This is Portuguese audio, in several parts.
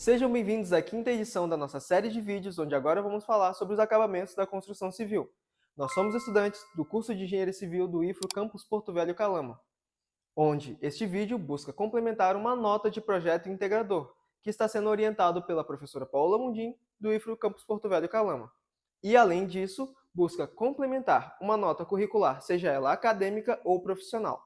Sejam bem-vindos à quinta edição da nossa série de vídeos, onde agora vamos falar sobre os acabamentos da construção civil. Nós somos estudantes do curso de Engenharia Civil do IFRO Campus Porto Velho Calama, onde este vídeo busca complementar uma nota de projeto integrador, que está sendo orientado pela professora Paula Mundim, do IFRO Campus Porto Velho Calama. E, além disso, busca complementar uma nota curricular, seja ela acadêmica ou profissional.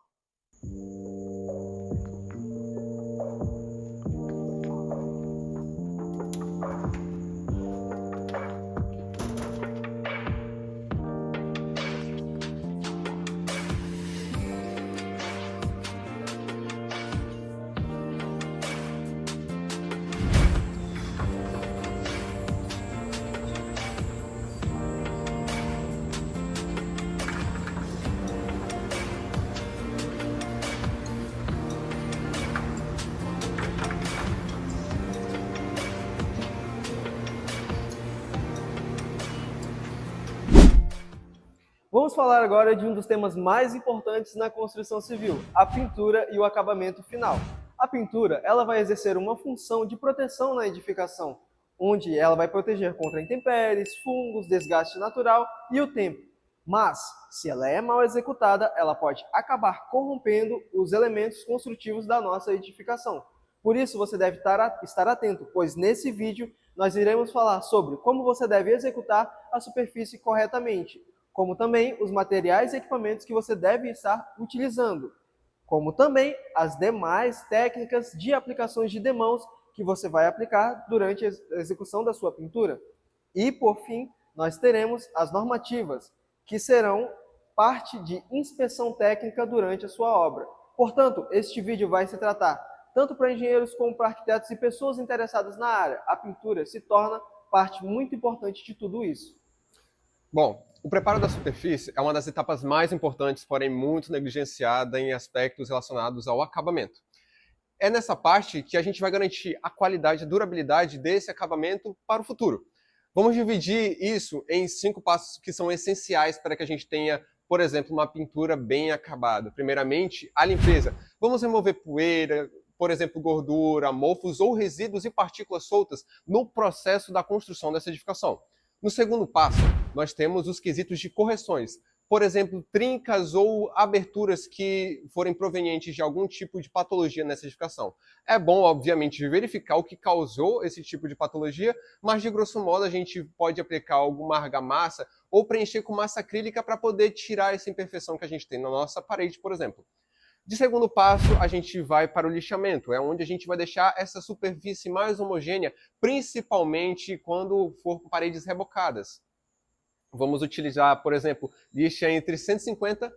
Vamos falar agora de um dos temas mais importantes na construção civil, a pintura e o acabamento final. A pintura, ela vai exercer uma função de proteção na edificação, onde ela vai proteger contra intempéries, fungos, desgaste natural e o tempo. Mas, se ela é mal executada, ela pode acabar corrompendo os elementos construtivos da nossa edificação. Por isso, você deve estar atento, pois nesse vídeo nós iremos falar sobre como você deve executar a superfície corretamente, como também os materiais e equipamentos que você deve estar utilizando, como também as demais técnicas de aplicações de demãos que você vai aplicar durante a execução da sua pintura. E, por fim, nós teremos as normativas, que serão parte de inspeção técnica durante a sua obra. Portanto, este vídeo vai se tratar tanto para engenheiros como para arquitetos e pessoas interessadas na área. A pintura se torna parte muito importante de tudo isso. Bom, o preparo da superfície é uma das etapas mais importantes, porém muito negligenciada em aspectos relacionados ao acabamento. É nessa parte que a gente vai garantir a qualidade e a durabilidade desse acabamento para o futuro. Vamos dividir isso em 5 passos que são essenciais para que a gente tenha, por exemplo, uma pintura bem acabada. Primeiramente, a limpeza. Vamos remover poeira, por exemplo, gordura, mofos ou resíduos e partículas soltas no processo da construção dessa edificação. No segundo passo, nós temos os quesitos de correções. Por exemplo, trincas ou aberturas que forem provenientes de algum tipo de patologia nessa edificação. É bom, obviamente, verificar o que causou esse tipo de patologia, mas de grosso modo a gente pode aplicar alguma argamassa ou preencher com massa acrílica para poder tirar essa imperfeição que a gente tem na nossa parede, por exemplo. De segundo passo, a gente vai para o lixamento, é onde a gente vai deixar essa superfície mais homogênea, principalmente quando for com paredes rebocadas. Vamos utilizar, por exemplo, lixa entre 150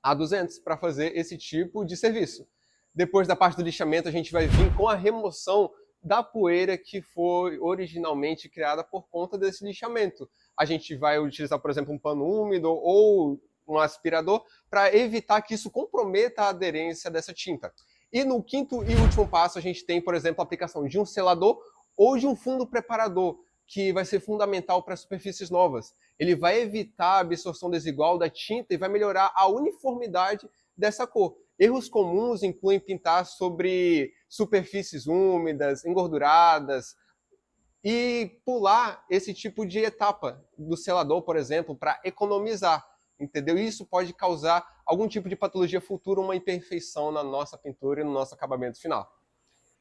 a 200 para fazer esse tipo de serviço. Depois da parte do lixamento, a gente vai vir com a remoção da poeira que foi originalmente criada por conta desse lixamento. A gente vai utilizar, por exemplo, um pano úmido ou um aspirador para evitar que isso comprometa a aderência dessa tinta. E no quinto e último passo, a gente tem, por exemplo, a aplicação de um selador ou de um fundo preparador, que vai ser fundamental para superfícies novas. Ele vai evitar a absorção desigual da tinta e vai melhorar a uniformidade dessa cor. Erros comuns incluem pintar sobre superfícies úmidas, engorduradas, e pular esse tipo de etapa do selador, por exemplo, para economizar. Entendeu? Isso pode causar algum tipo de patologia futura, uma imperfeição na nossa pintura e no nosso acabamento final.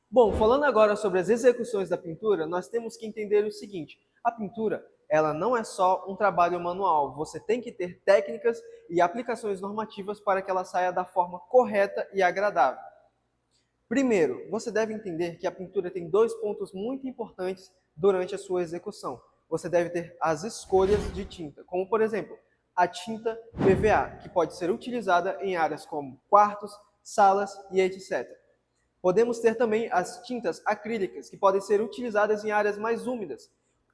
Bom, falando agora sobre as execuções da pintura, nós temos que entender o seguinte: a pintura, ela não é só um trabalho manual, você tem que ter técnicas e aplicações normativas para que ela saia da forma correta e agradável. Primeiro, você deve entender que a pintura tem 2 pontos muito importantes durante a sua execução. Você deve ter as escolhas de tinta, como por exemplo, a tinta PVA, que pode ser utilizada em áreas como quartos, salas e etc. Podemos ter também as tintas acrílicas, que podem ser utilizadas em áreas mais úmidas,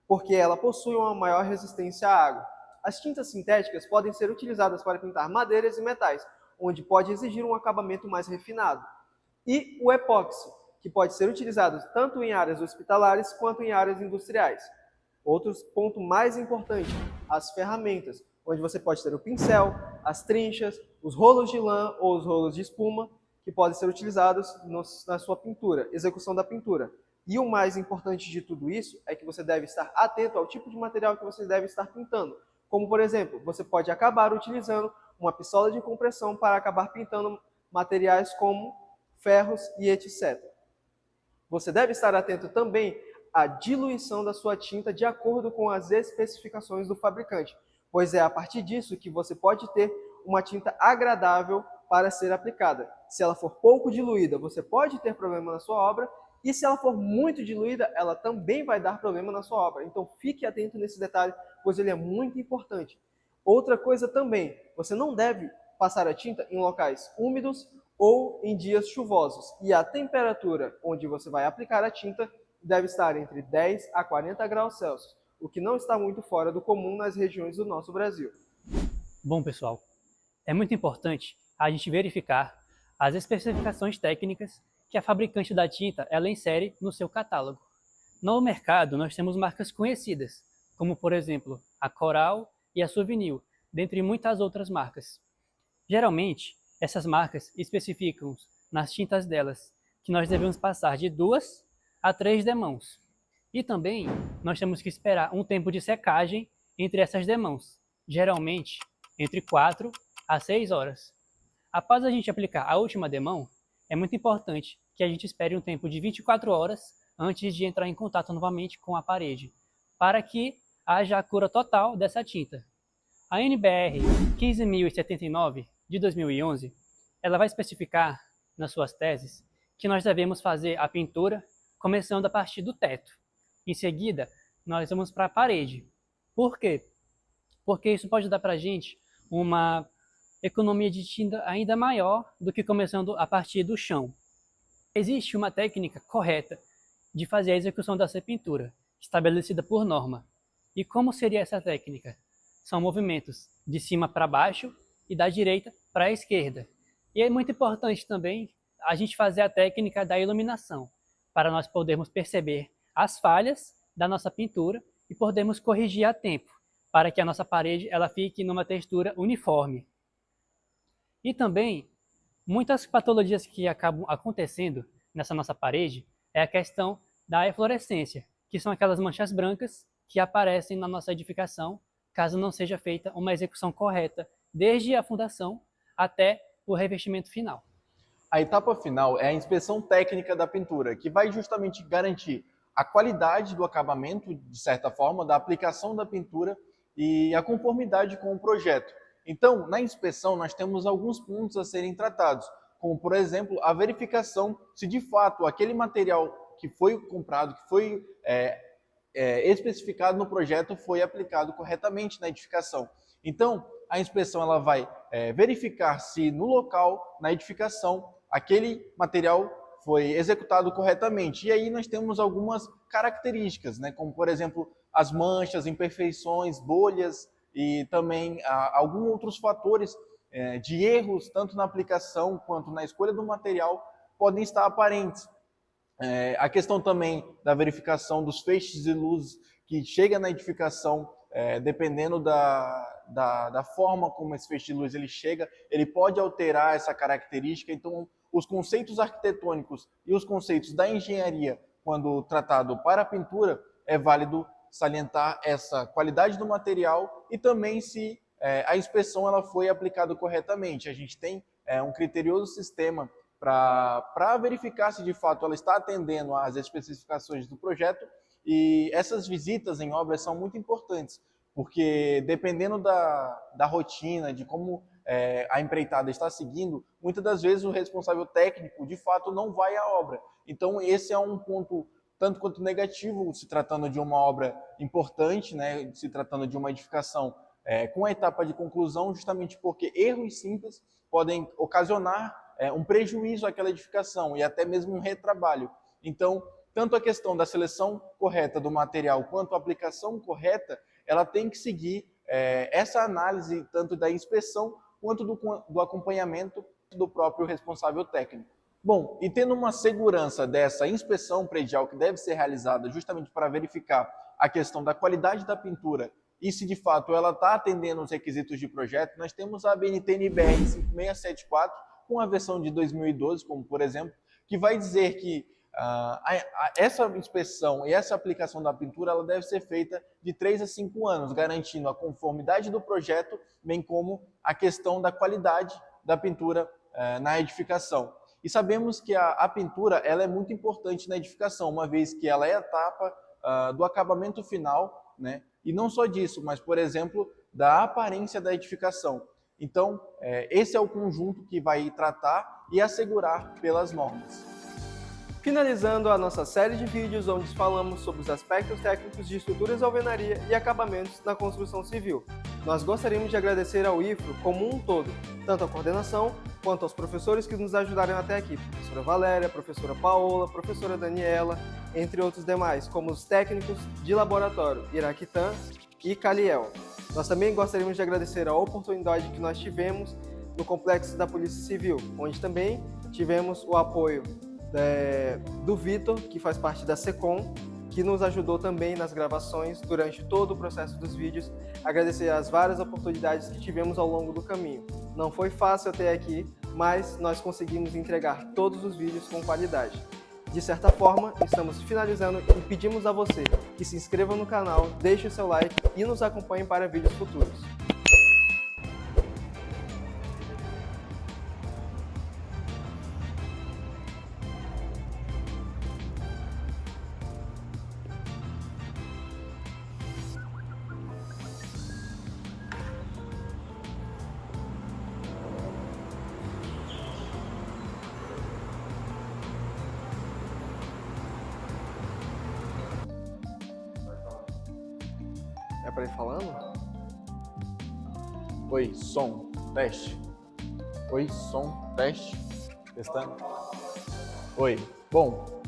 porque ela possui uma maior resistência à água. As tintas sintéticas podem ser utilizadas para pintar madeiras e metais, onde pode exigir um acabamento mais refinado. E o epóxi, que pode ser utilizado tanto em áreas hospitalares quanto em áreas industriais. Outro ponto mais importante, as ferramentas, onde você pode ter o pincel, as trinchas, os rolos de lã ou os rolos de espuma, que podem ser utilizados na sua pintura, execução da pintura. E o mais importante de tudo isso é que você deve estar atento ao tipo de material que você deve estar pintando. Como, por exemplo, você pode acabar utilizando uma pistola de compressão para acabar pintando materiais como ferros e etc. Você deve estar atento também à diluição da sua tinta de acordo com as especificações do fabricante, pois é a partir disso que você pode ter uma tinta agradável para ser aplicada. Se ela for pouco diluída, você pode ter problema na sua obra, e se ela for muito diluída, ela também vai dar problema na sua obra. Então fique atento nesse detalhe, pois ele é muito importante. Outra coisa também, você não deve passar a tinta em locais úmidos ou em dias chuvosos. E a temperatura onde você vai aplicar a tinta deve estar entre 10 a 40 graus Celsius, o que não está muito fora do comum nas regiões do nosso Brasil. Bom, pessoal, é muito importante a gente verificar as especificações técnicas que a fabricante da tinta ela insere no seu catálogo. No mercado, nós temos marcas conhecidas, como por exemplo a Coral e a Suvinil, dentre muitas outras marcas. Geralmente, essas marcas especificam nas tintas delas que nós devemos passar de 2 a 3 demãos. E também nós temos que esperar um tempo de secagem entre essas demãos, geralmente entre 4 a 6 horas. Após a gente aplicar a última demão, é muito importante que a gente espere um tempo de 24 horas antes de entrar em contato novamente com a parede, para que haja a cura total dessa tinta. A NBR 15079 de 2011, ela vai especificar nas suas teses que nós devemos fazer a pintura começando a partir do teto. Em seguida, nós vamos para a parede. Por quê? Porque isso pode dar para a gente uma economia de tinta ainda maior do que começando a partir do chão. Existe uma técnica correta de fazer a execução dessa pintura, estabelecida por norma. E como seria essa técnica? São movimentos de cima para baixo e da direita para a esquerda. E é muito importante também a gente fazer a técnica da iluminação, para nós podermos perceber as falhas da nossa pintura e podermos corrigir a tempo, para que a nossa parede ela fique numa textura uniforme. E também, muitas patologias que acabam acontecendo nessa nossa parede é a questão da eflorescência, que são aquelas manchas brancas que aparecem na nossa edificação, caso não seja feita uma execução correta, desde a fundação até o revestimento final. A etapa final é a inspeção técnica da pintura, que vai justamente garantir a qualidade do acabamento, de certa forma, da aplicação da pintura e a conformidade com o projeto. Então, na inspeção, nós temos alguns pontos a serem tratados, como, por exemplo, a verificação se de fato aquele material que foi comprado, que foi especificado no projeto, foi aplicado corretamente na edificação. Então, a inspeção ela vai verificar se no local, na edificação, aquele material foi executado corretamente. E aí nós temos algumas características, né? Como, por exemplo, as manchas, imperfeições, bolhas e também alguns outros fatores de erros, tanto na aplicação quanto na escolha do material, podem estar aparentes. A questão também da verificação dos feixes de luz que chega na edificação, dependendo da forma como esse feixe de luz ele chega, ele pode alterar essa característica. Então, os conceitos arquitetônicos e os conceitos da engenharia, quando tratado para a pintura, é válido salientar essa qualidade do material e também se a inspeção ela foi aplicada corretamente. A gente tem um criterioso sistema para verificar se de fato ela está atendendo às especificações do projeto, e essas visitas em obras são muito importantes, porque dependendo da rotina, de como a empreitada está seguindo, muitas das vezes o responsável técnico de fato não vai à obra. Então esse é um ponto tanto quanto negativo, se tratando de uma obra importante, né, se tratando de uma edificação com a etapa de conclusão, justamente porque erros simples podem ocasionar um prejuízo àquela edificação e até mesmo um retrabalho. Então, tanto a questão da seleção correta do material quanto a aplicação correta, ela tem que seguir essa análise tanto da inspeção quanto do acompanhamento do próprio responsável técnico. Bom, e tendo uma segurança dessa inspeção predial que deve ser realizada justamente para verificar a questão da qualidade da pintura e se de fato ela está atendendo os requisitos de projeto, nós temos a ABNT NBR 5674 com a versão de 2012, como por exemplo, que vai dizer que essa inspeção e essa aplicação da pintura ela deve ser feita de 3 a 5 anos, garantindo a conformidade do projeto, bem como a questão da qualidade da pintura na edificação. E sabemos que a pintura ela é muito importante na edificação, uma vez que ela é a etapa do acabamento final, né? E não só disso, mas, por exemplo, da aparência da edificação. Então, esse é o conjunto que vai tratar e assegurar pelas normas. Finalizando a nossa série de vídeos onde falamos sobre os aspectos técnicos de estruturas de alvenaria e acabamentos na construção civil. Nós gostaríamos de agradecer ao IFRO como um todo, tanto à coordenação quanto aos professores que nos ajudaram até aqui, professora Valéria, professora Paola, professora Daniela, entre outros demais, como os técnicos de laboratório Iraquitã e Caliel. Nós também gostaríamos de agradecer a oportunidade que nós tivemos no Complexo da Polícia Civil, onde também tivemos o apoio do Vitor, que faz parte da SECOM, que nos ajudou também nas gravações durante todo o processo dos vídeos. Agradecer as várias oportunidades que tivemos ao longo do caminho. Não foi fácil até aqui, mas nós conseguimos entregar todos os vídeos com qualidade. De certa forma, estamos finalizando e pedimos a você que se inscreva no canal, deixe o seu like e nos acompanhe para vídeos futuros. É pra ir falando? Oi, som, teste. Oi, som, teste. Testando. Oi. Bom,